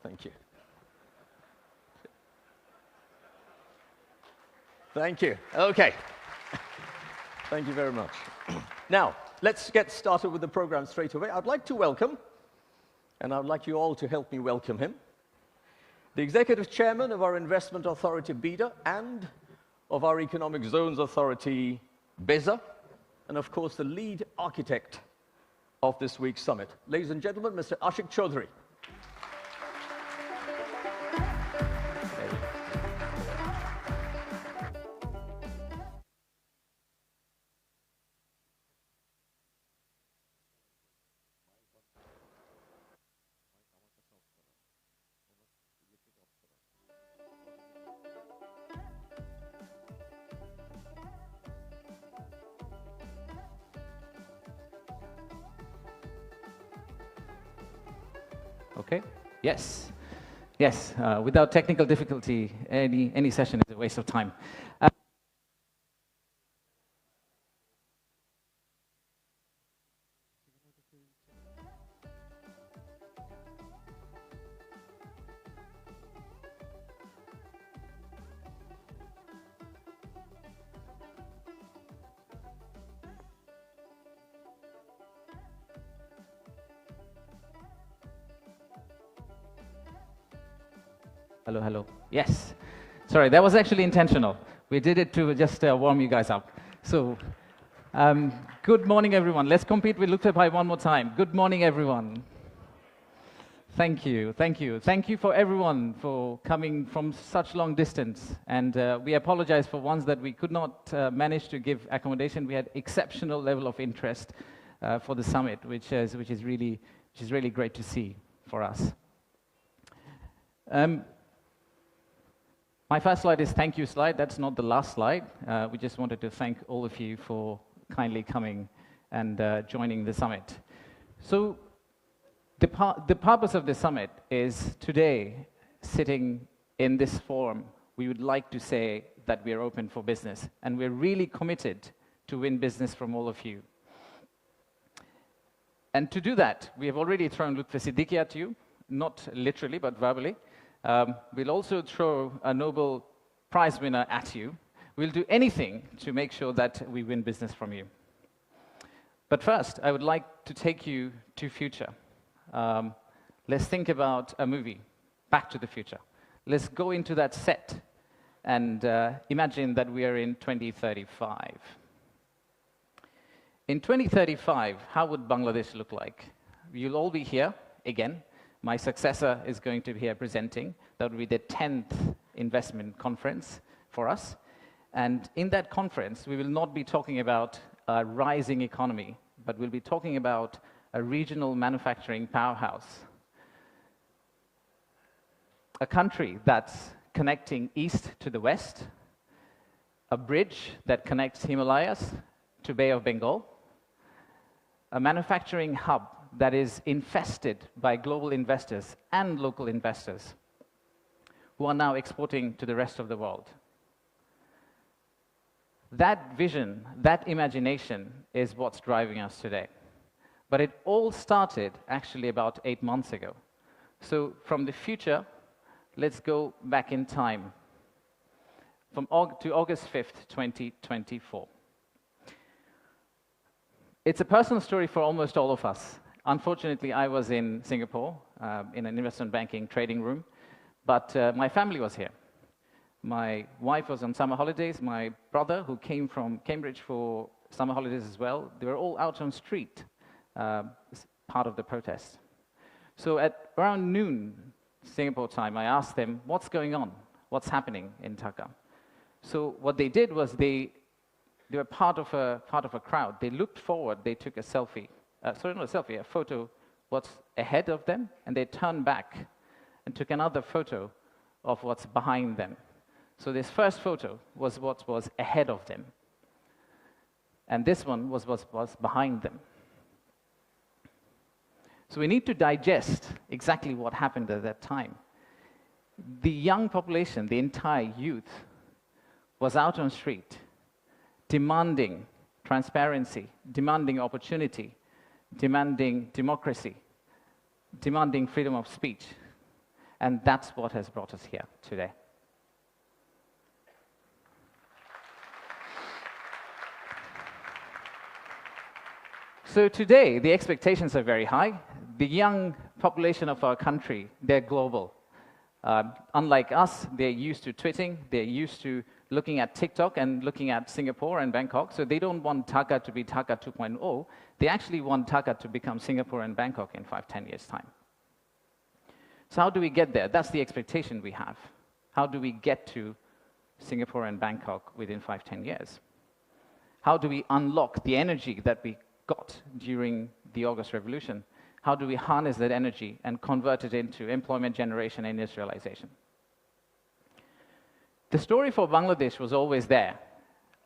Thank you. Thank you. Okay. Thank you very much. Now, let's get started with the program straight away. I'd like to welcome, and I'd like you all to help me welcome him, the Executive Chairman of our Investment Authority, BIDA, and of our Economic Zones Authority, BIZA, and of course, the lead architect of this week's summit. Ladies and gentlemen, Mr. Ashik Chowdhury. Okay. Yes. Yes. Without technical difficulty, any session is a waste of time. Hello, hello. Yes. Sorry, that was actually intentional. We did it to just warm you guys up. So, good morning, everyone. Let's compete with Lufthansa one more time. Good morning, everyone. Thank you, thank you. Thank you for everyone for coming from such long distance. And we apologize for ones that we could not manage to give accommodation. We had exceptional level of interest for the summit, which is really great to see for us. My first slide is thank you slide. That's not the last slide. We just wanted to thank all of you for kindly coming and joining the summit. So the purpose of the summit is today, sitting in this forum, we would like to say that we are open for business, and we're really committed to win business from all of you. And to do that, we have already thrown Lutfi Siddiqui at you, not literally, but verbally. We'll also throw a Nobel Prize winner at you. We'll do anything to make sure that we win business from you. But first, I would like to take you to future. Let's think about a movie, Back to the Future. Let's go into that set and imagine that we are in 2035. In 2035, how would Bangladesh look like? You'll all be here again. My successor is going to be here presenting. That will be the 10th investment conference for us. And in that conference, we will not be talking about a rising economy, but we'll be talking about a regional manufacturing powerhouse. A country that's connecting east to the west, a bridge that connects Himalayas to Bay of Bengal, a manufacturing hub that is infested by global investors and local investors who are now exporting to the rest of the world. That vision, that imagination is what's driving us today. But it all started actually about 8 months ago. So from the future, let's go back in time to August 5th, 2024. It's a personal story for almost all of us. Unfortunately, I was in Singapore in an investment banking trading room, but my family was here. My wife was on summer holidays. My brother, who came from Cambridge for summer holidays as well, they were all out on street, part of the protest. So at around noon Singapore time, I asked them, what's going on? What's happening in Dhaka? So what they did was they were part of a crowd. They looked forward. They took a selfie. Sorry, not a selfie, a photo what's ahead of them, and they turned back and took another photo of what's behind them. So this first photo was what was ahead of them, and this one was what was behind them. So we need to digest exactly what happened at that time. The young population, the entire youth, was out on street, demanding transparency, demanding opportunity, demanding democracy, demanding freedom of speech. And that's what has brought us here today. So today, the expectations are very high. The young population of our country, they're global. Unlike us, they're used to tweeting, they're used to looking at TikTok and looking at Singapore and Bangkok, so they don't want Dhaka to be Dhaka 2.0. They actually want Dhaka to become Singapore and Bangkok in 5-10 years' time. So how do we get there? That's the expectation we have. How do we get to Singapore and Bangkok within 5-10 years? How do we unlock the energy that we got during the August Revolution? How do we harness that energy and convert it into employment generation and industrialization? The story for Bangladesh was always there.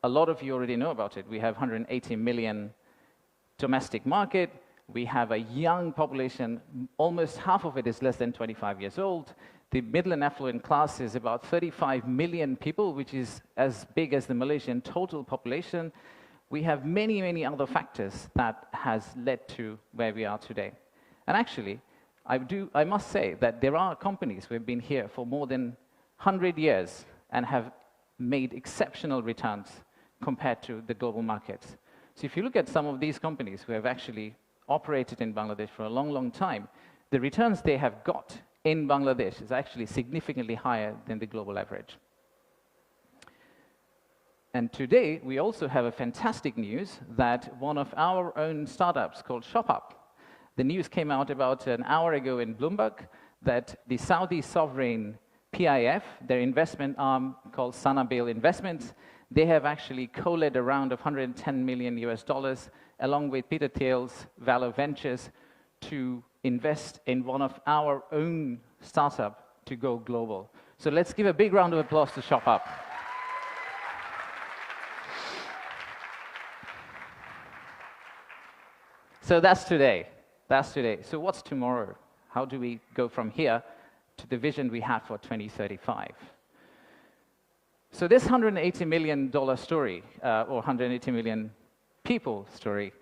A lot of you already know about it. We have 180 million domestic market. We have a young population. Almost half of it is less than 25 years old. The middle and affluent class is about 35 million people, which is as big as the Malaysian total population. We have many, many other factors that has led to where we are today. And actually, I must say that there are companies who have been here for more than 100 years and have made exceptional returns compared to the global markets. So if you look at some of these companies who have actually operated in Bangladesh for a long, long time, the returns they have got in Bangladesh is actually significantly higher than the global average. And today, we also have a fantastic news that one of our own startups called ShopUp, the news came out about an hour ago in Bloomberg that the Saudi sovereign PIF, their investment arm called Sanabil Investments, they have actually co-led a round of $110 million along with Peter Thiel's Valor Ventures to invest in one of our own startup to go global. So let's give a big round of applause to ShopUp. So that's today. That's today. So what's tomorrow? How do we go from here to the vision we have for 2035? So this $180 million story, or 180 million people story,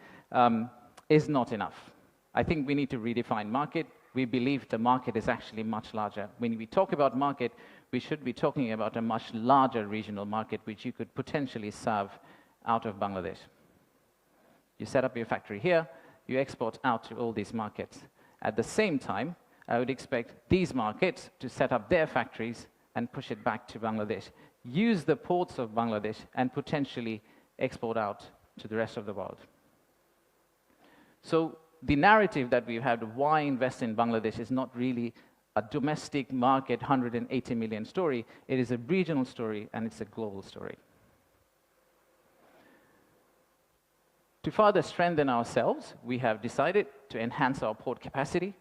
is not enough. I think we need to redefine market. We believe the market is actually much larger. When we talk about market, we should be talking about a much larger regional market which you could potentially serve out of Bangladesh. You set up your factory here, you export out to all these markets. At the same time, I would expect these markets to set up their factories and push it back to Bangladesh, use the ports of Bangladesh, and potentially export out to the rest of the world. So the narrative that we've had of why invest in Bangladesh is not really a domestic market 180 million story. It is a regional story, and it's a global story. To further strengthen ourselves, we have decided to enhance our port capacity.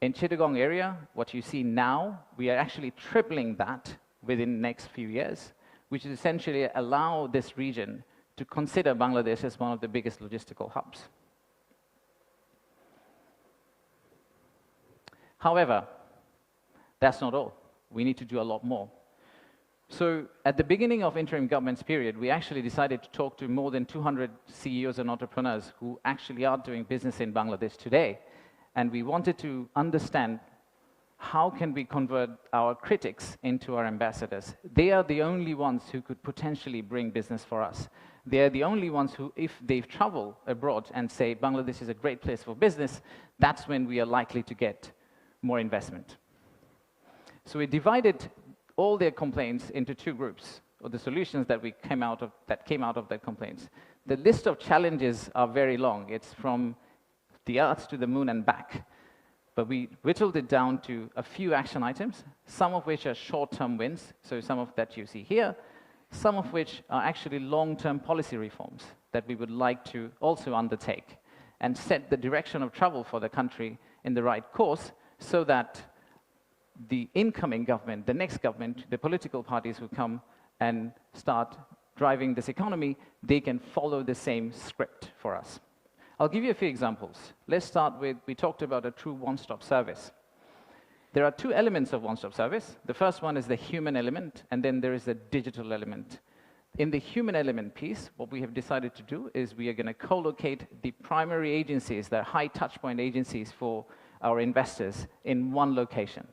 In Chittagong area, what you see now, we are actually tripling that within the next few years, which is essentially allow this region to consider Bangladesh as one of the biggest logistical hubs. However, that's not all. We need to do a lot more. So at the beginning of interim government's period, we actually decided to talk to more than 200 CEOs and entrepreneurs who actually are doing business in Bangladesh today. And we wanted to understand how can we convert our critics into our ambassadors. They are the only ones who could potentially bring business for us. They are the only ones who, if they travel abroad and say Bangladesh is a great place for business, that's when we are likely to get more investment. So we divided all their complaints into two groups, or the solutions that came out of their complaints. The list of challenges are very long. It's from the Earth to the moon and back. But we whittled it down to a few action items, some of which are short-term wins, so some of that you see here, some of which are actually long-term policy reforms that we would like to also undertake and set the direction of travel for the country in the right course so that the incoming government, the next government, the political parties who come and start driving this economy, they can follow the same script for us. I'll give you a few examples. Let's start with, we talked about a true one-stop service. There are two elements of one-stop service. The first one is the human element, and then there is the digital element. In the human element piece, what we have decided to do is we are going to co-locate the primary agencies, the high touchpoint agencies for our investors in one location.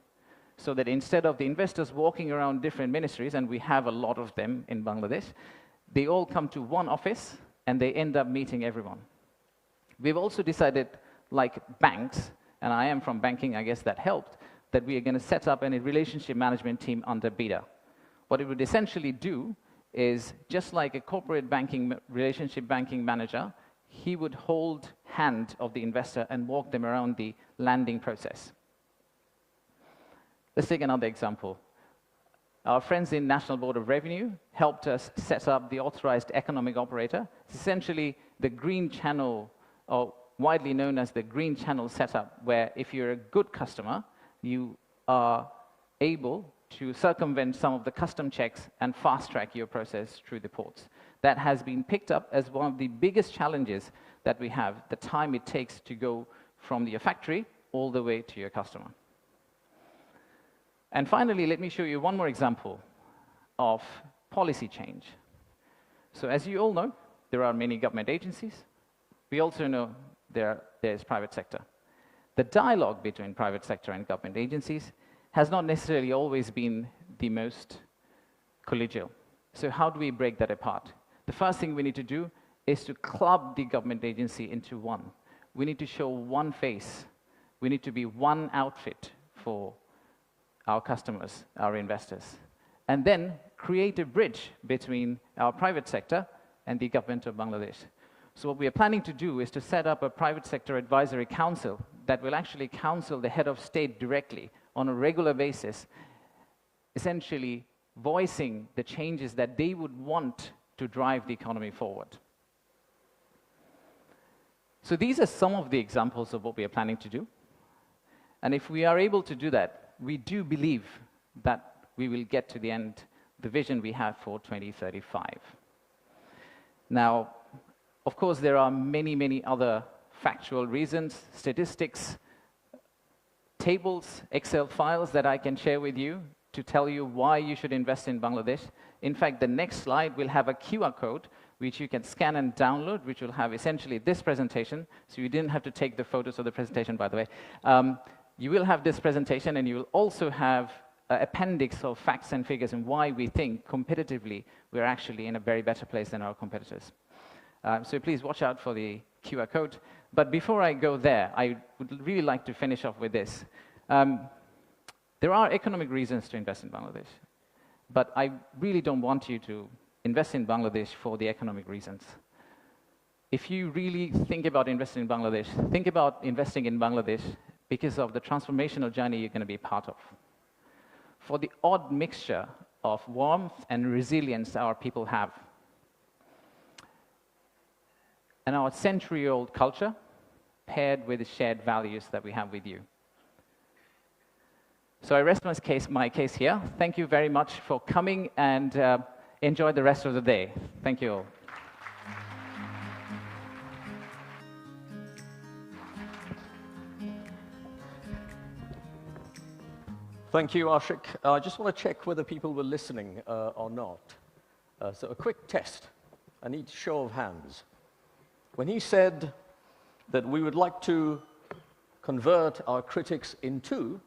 so that instead of the investors walking around different ministries, and we have a lot of them in Bangladesh, they all come to one office and they end up meeting everyone. We've also decided, like banks, and I am from banking, I guess that helped, that we are going to set up a relationship management team under BIDA. What it would essentially do is, just like a corporate banking, relationship banking manager, he would hold hand of the investor and walk them around the landing process. Let's take another example. Our friends in National Board of Revenue helped us set up the authorized economic operator. It's essentially the green channel, or widely known as the green channel setup, where if you're a good customer, you are able to circumvent some of the custom checks and fast-track your process through the ports. That has been picked up as one of the biggest challenges that we have, the time it takes to go from your factory all the way to your customer. And finally, let me show you one more example of policy change. So as you all know, there are many government agencies. We also know there's private sector. The dialogue between private sector and government agencies has not necessarily always been the most collegial. So how do we break that apart? The first thing we need to do is to club the government agency into one. We need to show one face. We need to be one outfit for our customers, our investors, and then create a bridge between our private sector and the government of Bangladesh. So what we are planning to do is to set up a private sector advisory council that will actually counsel the head of state directly on a regular basis, essentially voicing the changes that they would want to drive the economy forward. So these are some of the examples of what we are planning to do. And if we are able to do that, we do believe that we will get to the end, the vision we have for 2035. Now, of course, there are many, many other factual reasons, statistics, tables, Excel files that I can share with you to tell you why you should invest in Bangladesh. In fact, the next slide will have a QR code which you can scan and download, which will have essentially this presentation. So you didn't have to take the photos of the presentation, by the way. You will have this presentation, and you will also have an appendix of facts and figures and why we think competitively we're actually in a very better place than our competitors. So please watch out for the QR code. But before I go there, I would really like to finish off with this. There are economic reasons to invest in Bangladesh, but I really don't want you to invest in Bangladesh for the economic reasons. If you really think about investing in Bangladesh, think about investing in Bangladesh because of the transformational journey you're going to be part of. For the odd mixture of warmth and resilience our people have, and our century-old culture paired with the shared values that we have with you. So I rest my case here. Thank you very much for coming, and enjoy the rest of the day. Thank you all. Thank you, Ashik. I just want to check whether people were listening or not. So a quick test. I need a show of hands. When he said that we would like to convert our critics into,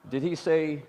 did he say